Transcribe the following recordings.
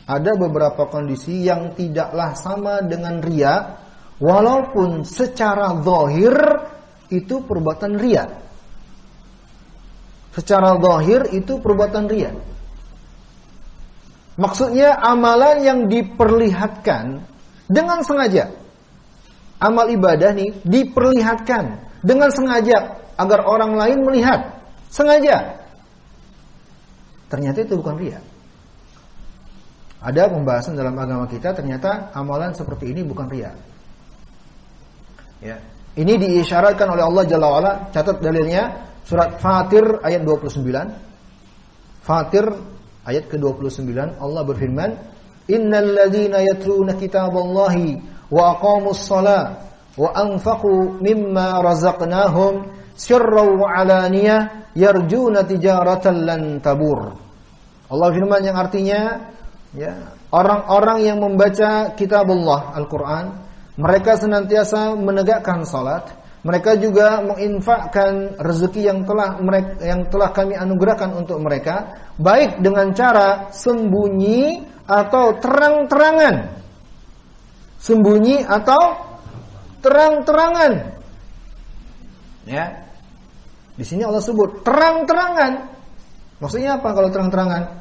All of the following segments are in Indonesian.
Ada beberapa kondisi yang tidaklah sama dengan riya, walaupun secara zahir itu perbuatan riya. Secara zahir itu perbuatan riya. Maksudnya amalan yang diperlihatkan dengan sengaja. Amal ibadah nih diperlihatkan dengan sengaja agar orang lain melihat. Sengaja. Ternyata itu bukan riya. Ada pembahasan dalam agama kita, ternyata amalan seperti ini bukan riya. Ya. Ini diisyaratkan oleh Allah Jalla wa'ala. Catat dalilnya surat Fatir ayat 29. Fatir ayat ke-29 Allah berfirman, "Innal ladzina yatluna kitaballahi wa aqamus shalah wa anfaqu mimma razaqnahum sirran wa alaniyah yarjuna tijaratan lan tabur." Allah firman yang artinya, ya, orang-orang yang membaca kitabullah Al-Qur'an, mereka senantiasa menegakkan salat, mereka juga menginfakkan rezeki yang telah kami anugerahkan untuk mereka, baik dengan cara sembunyi atau terang-terangan. Sembunyi atau terang-terangan. Ya. Di sini Allah sebut terang-terangan. Maksudnya apa kalau terang-terangan?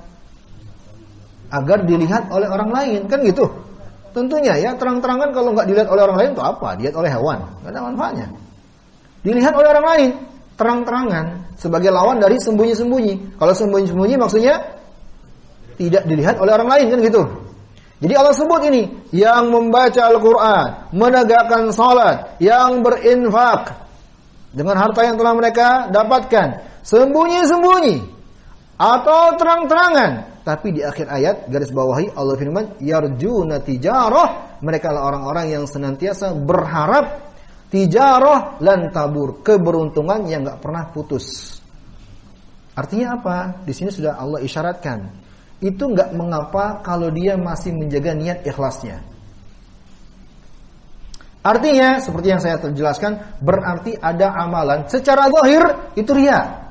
Agar dilihat oleh orang lain, kan gitu. Tentunya ya, terang-terangan kalau nggak dilihat oleh orang lain itu apa? Dilihat oleh hewan, nggak ada manfaatnya. Dilihat oleh orang lain, terang-terangan sebagai lawan dari sembunyi-sembunyi. Kalau sembunyi-sembunyi maksudnya tidak dilihat oleh orang lain, kan gitu. Jadi Allah sebut ini, yang membaca Al-Quran, menegakkan salat, yang berinfak dengan harta yang telah mereka dapatkan, sembunyi-sembunyi atau terang-terangan. Tapi di akhir ayat garis bawahi Allah firman, yarjuna tijarah, mereka adalah orang-orang yang senantiasa berharap tijarah lan tabur, keberuntungan yang enggak pernah putus. Artinya apa? Di sini sudah Allah isyaratkan. Itu enggak mengapa kalau dia masih menjaga niat ikhlasnya. Artinya seperti yang saya jelaskan, berarti ada amalan secara zahir itu riya.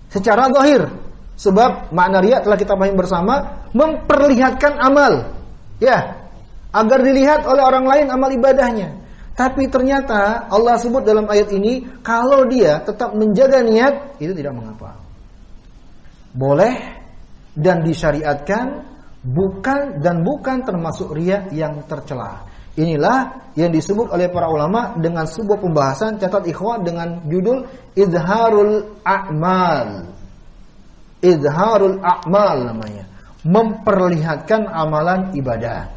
Secara zahir. Sebab makna riya telah kita pahami bersama, memperlihatkan amal, ya, agar dilihat oleh orang lain amal ibadahnya. Tapi ternyata Allah sebut dalam ayat ini, kalau dia tetap menjaga niat, itu tidak mengapa. Boleh dan disyariatkan, bukan termasuk riya yang tercela. Inilah yang disebut oleh para ulama dengan sebuah pembahasan, catat ikhwan, dengan judul Izharul A'mal. Izharul a'mal namanya, memperlihatkan amalan ibadah.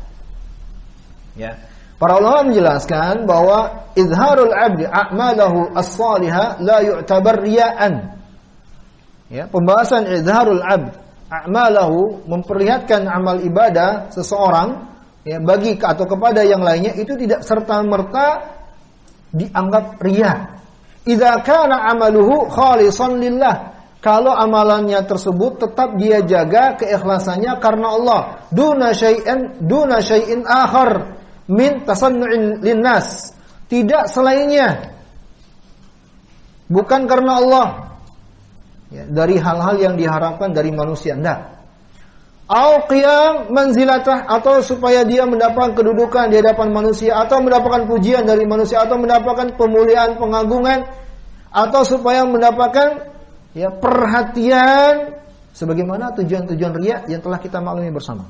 Ya. Para ulama menjelaskan bahwa izharul 'abdi a'malahu as-salihah la yu'tabar riya'an. Ya, pembahasan izharul 'abd a'malahu, memperlihatkan amal ibadah seseorang, ya, bagi atau kepada yang lainnya, itu tidak serta-merta dianggap riya. Idza kana 'amaluhu khalisan lillah. Kalau amalannya tersebut tetap dia jaga keikhlasannya karena Allah, duna syai'in akhar min tasannu'in linnas, tidak selainnya, bukan karena Allah, ya, dari hal-hal yang diharapkan dari manusia, enggak. Au qiyam manzilatah, atau supaya dia mendapatkan kedudukan di hadapan manusia, atau mendapatkan pujian dari manusia, atau mendapatkan pemuliaan, pengagungan, atau supaya mendapatkan, ya, perhatian, sebagaimana tujuan-tujuan riya yang telah kita maklumi bersama.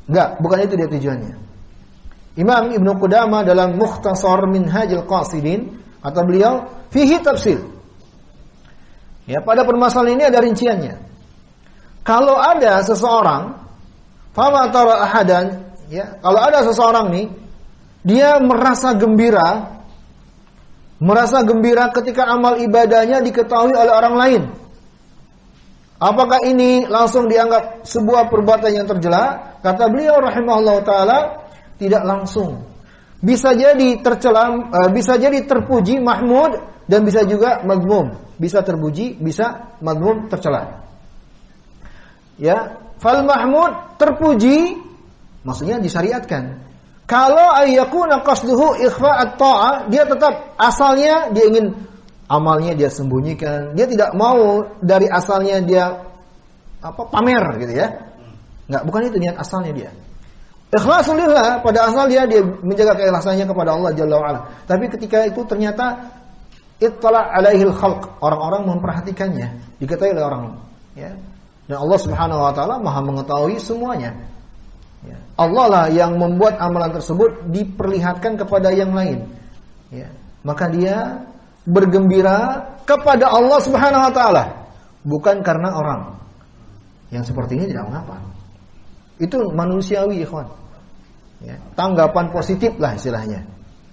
Enggak, bukan itu dia tujuannya. Imam Ibnu Qudamah dalam Mukhtasar Minhajul Qasidin, kata beliau, fihi tafsil. Ya, pada permasalahan ini ada rinciannya. Kalau ada seseorang, fama tara ahadan, ya, kalau ada seseorang nih, dia merasa gembira ketika amal ibadahnya diketahui oleh orang lain. Apakah ini langsung dianggap sebuah perbuatan yang tercela? Kata beliau rahimahullah ta'ala, tidak langsung. Bisa jadi tercela, bisa jadi terpuji, mahmud, dan bisa juga madmum. Bisa terpuji, bisa madmum, tercela. Ya, fal mahmud, terpuji, maksudnya disyariatkan. Kalau ayyakuna qasduhu ikhfa'at ta'ah, dia tetap asalnya dia ingin amalnya dia sembunyikan, dia tidak mau dari asalnya dia pamer gitu ya. Enggak, bukan itu niat asalnya dia. Ikhlasulillah, pada asal dia menjaga keikhlasannya kepada Allah Jalla wa Ala. Tapi ketika itu ternyata ittala alaihil khalq, orang-orang memperhatikannya, diketahui oleh orang, ya. Dan Allah Subhanahu wa taala Maha mengetahui semuanya. Ya. Allah lah yang membuat amalan tersebut diperlihatkan kepada yang lain. Ya. Maka dia bergembira kepada Allah Subhanahu wa taala, bukan karena orang. Yang seperti ini tidak mengapa. Itu manusiawi, ikhwan. Ya, tanggapan positif lah istilahnya.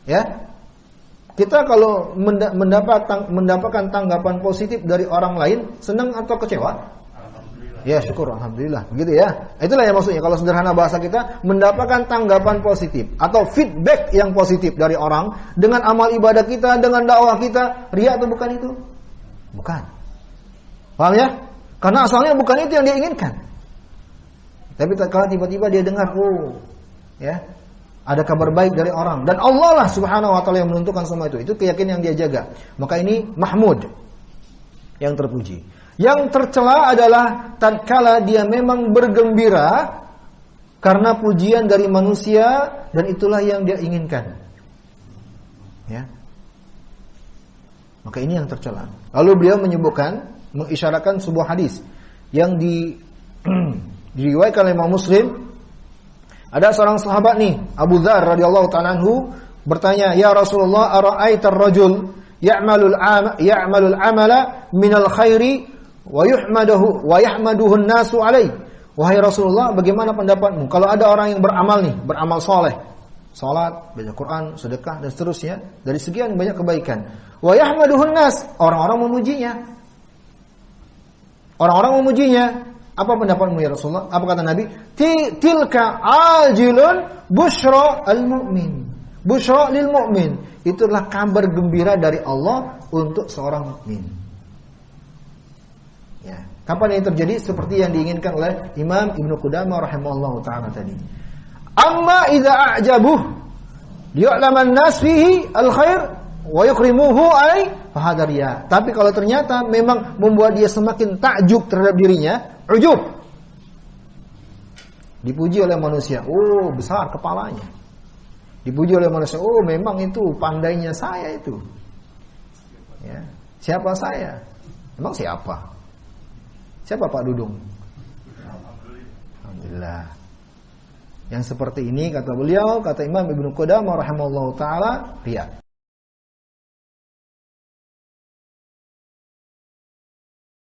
Ya. Kita kalau mendapatkan tanggapan positif dari orang lain, senang atau kecewa? Ya, syukur, alhamdulillah. Begitu ya. Itulah yang maksudnya kalau sederhana bahasa kita, mendapatkan tanggapan positif atau feedback yang positif dari orang dengan amal ibadah kita, dengan dakwah kita. Riya atau bukan itu? Bukan. Paham ya? Karena asalnya bukan itu yang dia inginkan. Tapi kalau tiba-tiba dia dengar, ya, ada kabar baik dari orang, dan Allah lah Subhanahu wa taala yang menentukan semua itu keyakinan yang dia jaga. Maka ini mahmud, yang terpuji. Yang tercela adalah tatkala dia memang bergembira karena pujian dari manusia dan itulah yang dia inginkan. Ya. Maka ini yang tercela. Lalu beliau menyebutkan, mengisyaratkan sebuah hadis yang diriwayatkan oleh Imam Muslim. Ada seorang sahabat nih, Abu Dzar radhiyallahu ta'ala anhu bertanya, "Ya Rasulullah, ara'aitar rajul ya'malul amala minal khairi wa yahmaduhu an-nasu alaih." Wahai Rasulullah, bagaimana pendapatmu kalau ada orang yang beramal nih, beramal soleh, salat, baca Quran, sedekah dan seterusnya, dari sekian banyak kebaikan. Wa yahmaduhu an-nas, orang-orang memujinya. Orang-orang memujinya. Apa pendapatmu ya Rasulullah? Apa kata Nabi? Tilka ajilun busyra al-mu'min. Busyra lil mu'min. Itulah kabar gembira dari Allah untuk seorang mukmin. Ya. Kapan ini terjadi? Seperti yang diinginkan oleh Imam Ibnu Qudamah rahimahullahu taala tadi. Amma idza a'jabuh liya'laman nas fihi al-khair wa yukrimuhu alai fahadha riya. Tapi kalau ternyata memang membuat dia semakin takjub terhadap dirinya, ujub, dipuji oleh manusia, oh besar kepalanya, dipuji oleh manusia, oh memang itu pandainya saya itu, ya. Siapa saya? Emang siapa? Siapa Pak Dudung? Alhamdulillah. Yang seperti ini kata beliau, kata Imam Ibnu Qudamah rahimahullahu taala, riya.